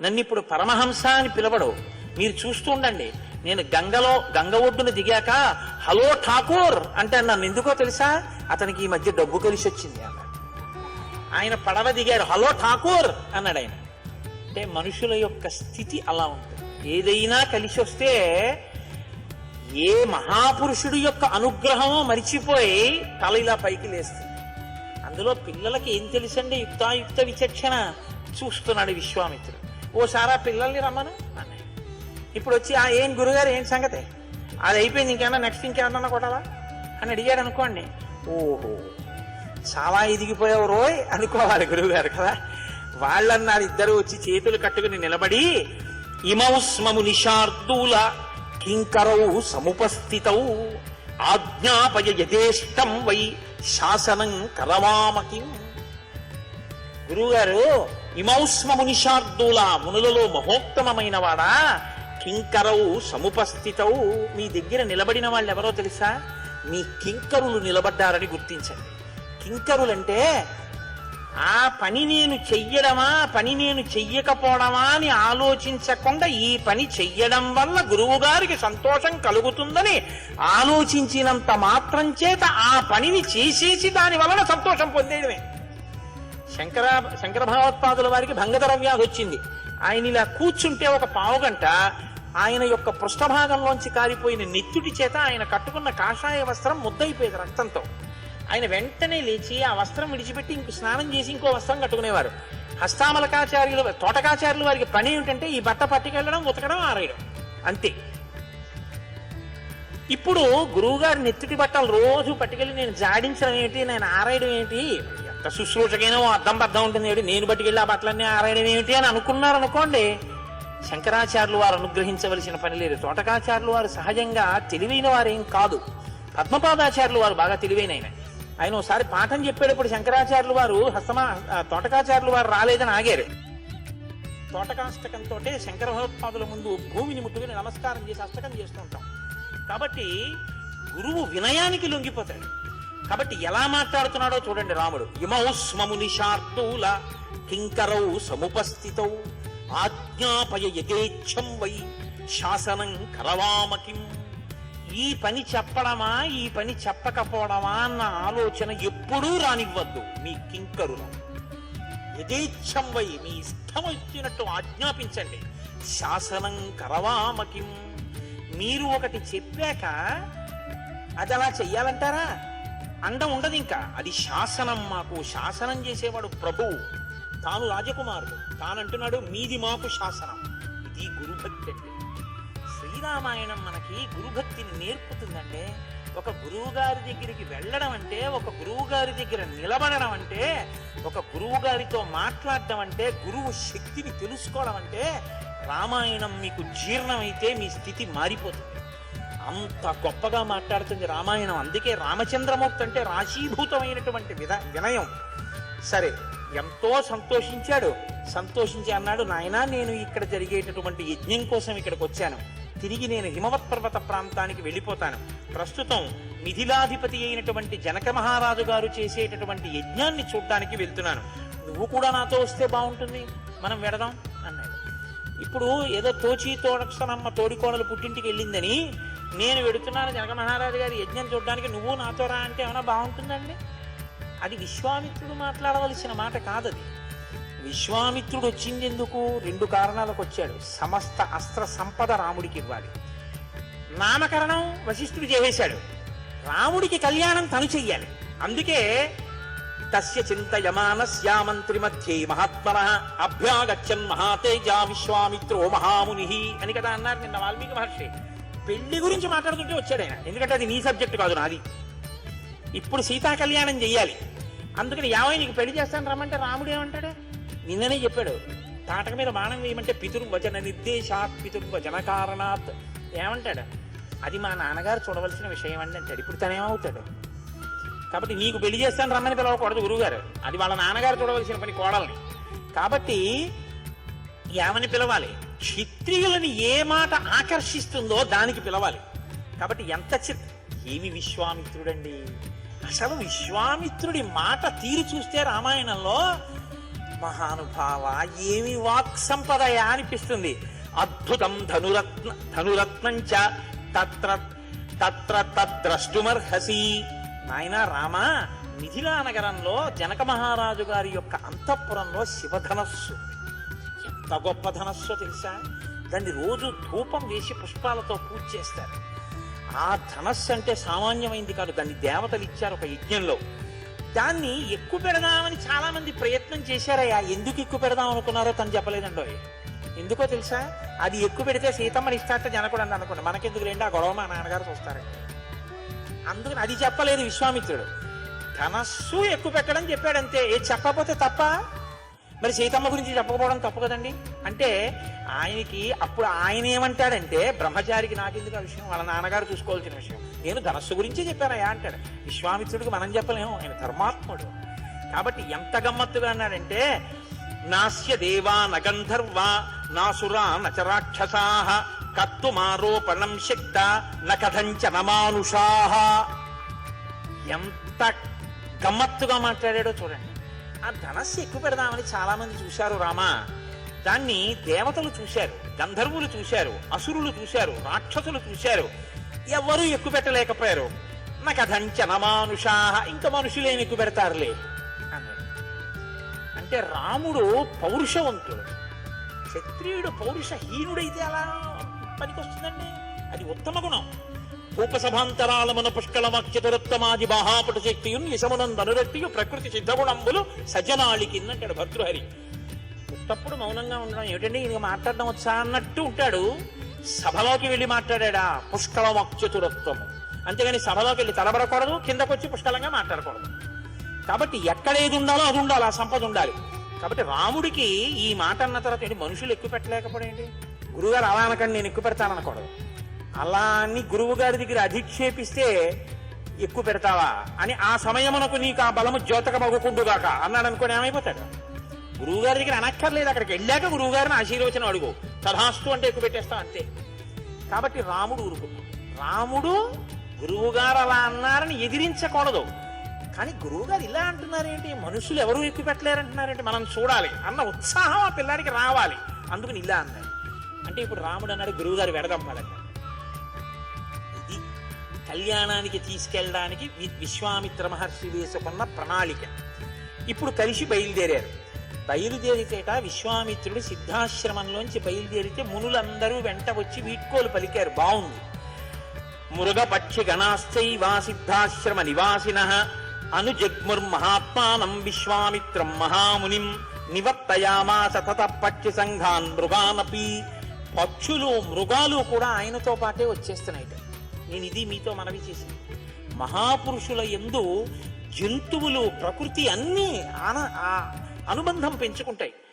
నన్ను ఇప్పుడు పరమహంస అని పిలవడు. మీరు చూస్తూ ఉండండి, నేను గంగ ఒడ్డున దిగాక హలో ఠాకూర్ అంటే నన్ను ఎందుకో తెలుసా, అతనికి ఈ మధ్య డబ్బు కలిసి వచ్చింది అన్నాడు. ఆయన పడవ దిగారు, హలో ఠాకూర్ అన్నాడు ఆయన. అంటే మనుషుల యొక్క స్థితి అలా ఉంటుంది. ఏదైనా కలిసి వస్తే ఏ మహాపురుషుడి యొక్క అనుగ్రహమో మరిచిపోయి తల ఇలా పైకి లేస్తుంది. అందులో పిల్లలకి ఏం తెలుసండి, యుక్తాయుక్త విచక్షణ. చూస్తున్నాడు విశ్వామిత్రుడు. ఓసారి ఆ పిల్లల్ని రమ్మను అన్నాడు. ఇప్పుడు వచ్చి ఏం గురుగారు ఏం సంగతే, అది అయిపోయింది, ఇంకేమన్నా నెక్స్ట్ ఇంకేమన్నా కొట్టాలా అని అడిగాడు అనుకోండి, ఓహో చాలా ఎదిగిపోయావు రోయ్ అనుకోవాలి గురువుగారు కదా. వాళ్ళన్నారు ఇద్దరు వచ్చి చేతులు కట్టుకుని నిలబడి, ఇమౌ స్మము నిషార్దూల కింకరౌ సముపస్థితౌ ఆజ్ఞాపయ యథేష్టం వై శాసనం కరవామకి. గురువుగారు, ఇమౌస్మము నిషార్దూల, మునులలో మహోత్తమైన వాడా, కింకరౌ సముపస్థితౌ, మీ దగ్గర నిలబడిన వాళ్ళు ఎవరో తెలుసా, మీ కింకరులు నిలబడ్డారని గుర్తించండి. కింకరులంటే ఆ పని నేను చెయ్యడమా, పని నేను చెయ్యకపోవడమా అని ఆలోచించకుండా ఈ పని చెయ్యడం వల్ల గురువు గారికి సంతోషం కలుగుతుందని ఆలోచించినంత మాత్రం చేత ఆ పనిని చేసేసి దాని వలన సంతోషం పొందేయడమే. శంకర భగవత్పాదుల వారికి భంగధర వ్యాధి వచ్చింది. ఆయన ఇలా కూర్చుంటే ఒక పావుగంట ఆయన యొక్క పృష్ఠభాగంలోంచి కారిపోయిన నెత్తుటి చేత ఆయన కట్టుకున్న కాషాయ వస్త్రం ముద్దయిపోయేది రక్తంతో. ఆయన వెంటనే లేచి ఆ వస్త్రం విడిచిపెట్టి ఇంకో స్నానం చేసి ఇంకో వస్త్రం కట్టుకునేవారు. హస్తామలకాచార్యులు, తోటకాచార్యులు వారికి పని ఏమిటంటే ఈ బట్ట పట్టుకెళ్ళడం, ఉతకడం, ఆరేయడం అంతే. ఇప్పుడు గురువుగారి నెత్తుటి బట్టలు రోజు పట్టుకెళ్ళి నేను జాడించడం ఏమిటి, నేను ఆరేయడం ఏమిటి, ఎంత శుశ్రూషకైనా అర్థం బద్దం ఉంటుంది ఏమిటి, నేను పట్టుకెళ్ళి ఆ బట్టలన్నీ ఆరేయడం ఏమిటి అని అనుకున్నారనుకోండి, శంకరాచార్యులు వారు అనుగ్రహించవలసిన పని లేదు. తోటకాచార్యులు వారు సహజంగా తెలివైన వారేం కాదు. పద్మపాదాచార్యులు వారు బాగా తెలివైన ఆయన ఒకసారి పాఠం చెప్పేటప్పుడు శంకరాచార్యులు వారు తోటకాచార్యులు వారు రాలేదని ఆగారు. తోటకాష్టకంతో శంకర భగవత్పాదుల ముందు భూమిని ముట్టుకుని నమస్కారం చేసి అష్టకం చేస్తూ ఉంటాం. కాబట్టి గురువు వినయానికి లొంగిపోతాడు. కాబట్టి ఎలా మాట్లాడుతున్నాడో చూడండి రాముడు. ఇమౌస్మము నిషార్దూల కింకరౌ సముపస్థితౌ ఆజ్ఞాపయ యథేచ్ఛం వై శాసనం కరవామకిం. ఈ పని చెప్పడమా, ఈ పని చెప్పకపోవడమా అన్న ఆలోచన ఎప్పుడూ రానివ్వద్దు మీ కింకరులు. యథేచ్ఛం వై, మీ ఇష్టం వచ్చినట్టు ఆజ్ఞాపించండి. శాసనం కరవామకిం. మీరు ఒకటి చెప్పాక అది అలా చెయ్యాలంటారా, అండం ఉండదు. ఇంకా అది శాసనం. మాకు శాసనం చేసేవాడు ప్రభువు, తాను రాజకుమారుడు, తానంటున్నాడు మీది మాకు శాసనం. ఇది గురుభక్తి అంటే. శ్రీరామాయణం మనకి గురుభక్తిని నేర్పుతుందంటే, ఒక గురువు గారి దగ్గరికి వెళ్ళడం అంటే, ఒక గురువు గారి దగ్గర నిలబడడం అంటే, ఒక గురువు గారితో మాట్లాడడం అంటే, గురువు శక్తిని తెలుసుకోవడం అంటే, రామాయణం మీకు జీర్ణమైతే మీ స్థితి మారిపోతుంది. అంత గొప్పగా మాట్లాడుతుంది రామాయణం. అందుకే రామచంద్రమూర్తి అంటే రాశీభూతమైనటువంటి వినయం. సరే, ఎంతో సంతోషించాడు. సంతోషించి అన్నాడు, నాయనా నేను ఇక్కడ జరిగేటటువంటి యజ్ఞం కోసం ఇక్కడికి వచ్చాను, తిరిగి నేను హిమవత్ పర్వత ప్రాంతానికి వెళ్ళిపోతాను. ప్రస్తుతం మిథిలాధిపతి అయినటువంటి జనక మహారాజు గారు చేసేటటువంటి యజ్ఞాన్ని చూడ్డానికి వెళ్తున్నాను. నువ్వు కూడా నాతో వస్తే బాగుంటుంది, మనం వెడదాం అన్నాడు. ఇప్పుడు ఏదో తోచి తోడక్షనమ్మ తోడికోడలు పుట్టింటికి వెళ్ళిందని నేను వెడుతున్నాను జనక మహారాజు గారి యజ్ఞం చూడడానికి, నువ్వు నాతో రా అంటే ఏమైనా బాగుంటుందండి? అది విశ్వామిత్రుడు మాట్లాడవలసిన మాట కాదది. విశ్వామిత్రుడు వచ్చింది ఎందుకు? 2 కారణాలకు వచ్చాడు. సమస్త అస్త్ర సంపద రాముడికి ఇవ్వాలి. నామకరణం వశిష్ఠుడు చేసేశాడు. రాముడికి కళ్యాణం తను చెయ్యాలి. అందుకే తస్య చింతయమానస్యామంత్రి మధ్యే మహాత్మనః అభ్యాగచ్చన్ మహాతేజ విశ్వామిత్రో మహాముని అని కదా అన్నారు నిన్న వాల్మీకి మహర్షి. పెళ్లి గురించి మాట్లాడుతుంటే వచ్చాడు ఆయన. ఎందుకంటే అది నీ సబ్జెక్టు కాదు, నాది. ఇప్పుడు సీతా కళ్యాణం చెయ్యాలి. అందుకని యావై నీకు పెళ్లి చేస్తాను రమ్మంటే రాముడు ఏమంటాడు? నిన్ననే చెప్పాడు, తాటక మీద బాణం వేయమంటే పితుర్వచన నిర్దేశాత్ పితుర్వచన కారణాత్ ఏమంటాడు? అది మా నాన్నగారు చూడవలసిన విషయం అండి అంటాడు. ఇప్పుడు తనేమవుతాడు? కాబట్టి నీకు పెళ్లి చేస్తాను రమ్మని పిలవకూడదు గురువుగారు, అది వాళ్ళ నాన్నగారు చూడవలసిన పని కోడల్ని. కాబట్టి ఏమని పిలవాలి? క్షత్రియులని ఏ మాట ఆకర్షిస్తుందో దానికి పిలవాలి. కాబట్టి ఎంత ఏమి విశ్వామిత్రుడండి! అసలు విశ్వామిత్రుడి మాట తీరు చూస్తే రామాయణంలో మహానుభావ ఏమి వాక్ సంపదయా అనిపిస్తుంది. అద్భుతం ధనురత్నంచ తత్ర తత్ర తద్ద్రష్టుమర్హసి. నాయన రామ, మిథిలా నగరంలో జనక మహారాజు గారి యొక్క అంతఃపురంలో శివధనస్సు, ఎంత గొప్ప ధనస్సో తెలుసా. దాన్ని రోజు ధూపం వేసి పుష్పాలతో పూజ చేస్తారు. ఆ ధనస్సు అంటే సామాన్యమైంది కాదు. దాన్ని దేవతలు ఇచ్చారు ఒక యజ్ఞంలో. దాన్ని ఎక్కువ పెడదామని చాలా మంది ప్రయత్నం చేశారయ్యా. ఎందుకు ఎక్కువ పెడదాం అనుకున్నారో తను చెప్పలేదండో. ఎందుకో తెలుసా, అది ఎక్కువ పెడితే సీతమ్మని ఇస్తాట జనకుడు అని అనుకోండి, మనకెందుకు లేండి ఆ గొడవ మా నాన్నగారు చూస్తారండి. అందుకని అది చెప్పలేదు విశ్వామిత్రుడు. ధనస్సు ఎక్కువ పెట్టడం చెప్పాడంతే. చెప్పకపోతే తప్ప. మరి సీతమ్మ గురించి చెప్పకపోవడం తప్పు కదండి. అంటే ఆయనకి అప్పుడు ఆయన ఏమంటాడంటే, బ్రహ్మచారికి నాకెందుకు ఆ విషయం, వాళ్ళ నాన్నగారు చూసుకోవాల్సిన విషయం, నేను ధనస్సు గురించే చెప్పానయా అంటాడు. విశ్వామిత్రుడికి మనం చెప్పలేము, ఆయన ధర్మాత్ముడు. కాబట్టి ఎంత గమ్మత్తుగా అన్నాడంటే, నాస్య దేవా నగంధర్వా నాసురా నచరాక్షసాః కర్తుమారోపణం శక్త నకథంచ నమానుషాః. ఎంత గమ్మత్తుగా మాట్లాడాడో చూడండి. ఆ ధనస్సు ఎక్కువ పెడదామని చాలా మంది చూశారు రామా. దాన్ని దేవతలు చూశారు, గంధర్వులు చూశారు, అసురులు చూశారు, రాక్షసులు చూశారు. ఎవరూ ఎక్కువ పెట్టలేకపోయారు. నకథంచ నమానుషాః, ఇంకా మనుషులేమి ఎక్కువ పెడతారులే అన్నాడు. అంటే రాముడు పౌరుషవంతుడు. క్షత్రియుడు పౌరుషహీనుడైతే అలా పనికొస్తుందండి. అది ఉత్తమ గుణం. ఉపసభాంతరాలమున పుష్కళమక్షతురుత్తమాది బాహాపటు శక్తియున్ యశమునందనురక్తియు ప్రకృతి సిద్ధగుణంబులు సజ్జనాళికి అంటాడు భర్తృహరి. పుట్టప్పుడు మౌనంగా ఉండడం ఏమిటండి, ఈయన మాట్లాడడం వచ్చా అన్నట్టు ఉంటాడు. సభలోకి వెళ్ళి మాట్లాడా పుష్కళమక్షతురుత్తము. అంతేగాని సభలోకి వెళ్ళి తలబడకూడదు, కిందకొచ్చి పుష్కలంగా మాట్లాడకూడదు. కాబట్టి ఎక్కడేది ఉండాలో అది ఉండాలి, ఆ సంపద ఉండాలి. కాబట్టి రాముడికి ఈ మాట అన్న తర్వాత ఏంటి, మనుషులు ఎక్కువ పెట్టలేకపోవడం ఏంటి, గురువుగారు అలా అనకండి నేను ఎక్కువ పెడతాననకూడదు. అలా అని గురువు గారి దగ్గర అధిక్షేపిస్తే ఎక్కువ పెడతావా అని, ఆ సమయమునకు నీకు ఆ బలము జ్యోతక మగుకుండుగాక అన్నాడు అనుకోని ఏమైపోతాడు. గురువు గారి దగ్గర అనక్కర్లేదు, అక్కడికి వెళ్ళాక గురువు గారిని ఆశీర్వచనం అడుగు, తథాస్తు అంటే ఎక్కువ పెట్టేస్తావు అంతే. కాబట్టి రాముడు ఊరుకున్నాడు. రాముడు గురువు గారు అలా అన్నారని ఎదిరించకూడదు. కానీ గురువు గారు ఇలా అంటున్నారేంటి, మనుషులు ఎవరూ ఎక్కువ పెట్టలేరంటున్నారేంటి, మనం చూడాలి అన్న ఉత్సాహం ఆ పిల్లాడికి రావాలి. అందుకని ఇలా అన్నాడు. అంటే ఇప్పుడు రాముడు అన్నాడు, గురువు గారు వెడదమ్మాడన్నాడు. ఇది కళ్యాణానికి తీసుకెళ్ళడానికి విశ్వామిత్ర మహర్షి వేసుకున్న ప్రణాళిక. ఇప్పుడు కలిసి బయలుదేరారు. బయలుదేరితేట విశ్వామిత్రుడు సిద్ధాశ్రమంలోంచి బయలుదేరితే మునులందరూ వెంట వచ్చి వీడ్కోలు పలికారు. బాగుంది. మృగపక్షి గణాశ్చైవా సిద్ధాశ్రమ నివాసినః అనుజగ్ముర్మహాత్మానం విశ్వామిత్రం మహామునిం నివర్తయామాస తతః పక్షి సంఘాన్ మృగానపి. పక్షులు మృగాలు కూడా ఆయనతో పాటే వచ్చేస్తున్నాయి. నేను ఇది మీతో మనవి చేసింది. మహాపురుషుల యందు జంతువులు, ప్రకృతి అన్నీ అనుబంధం పెంచుకుంటాయి.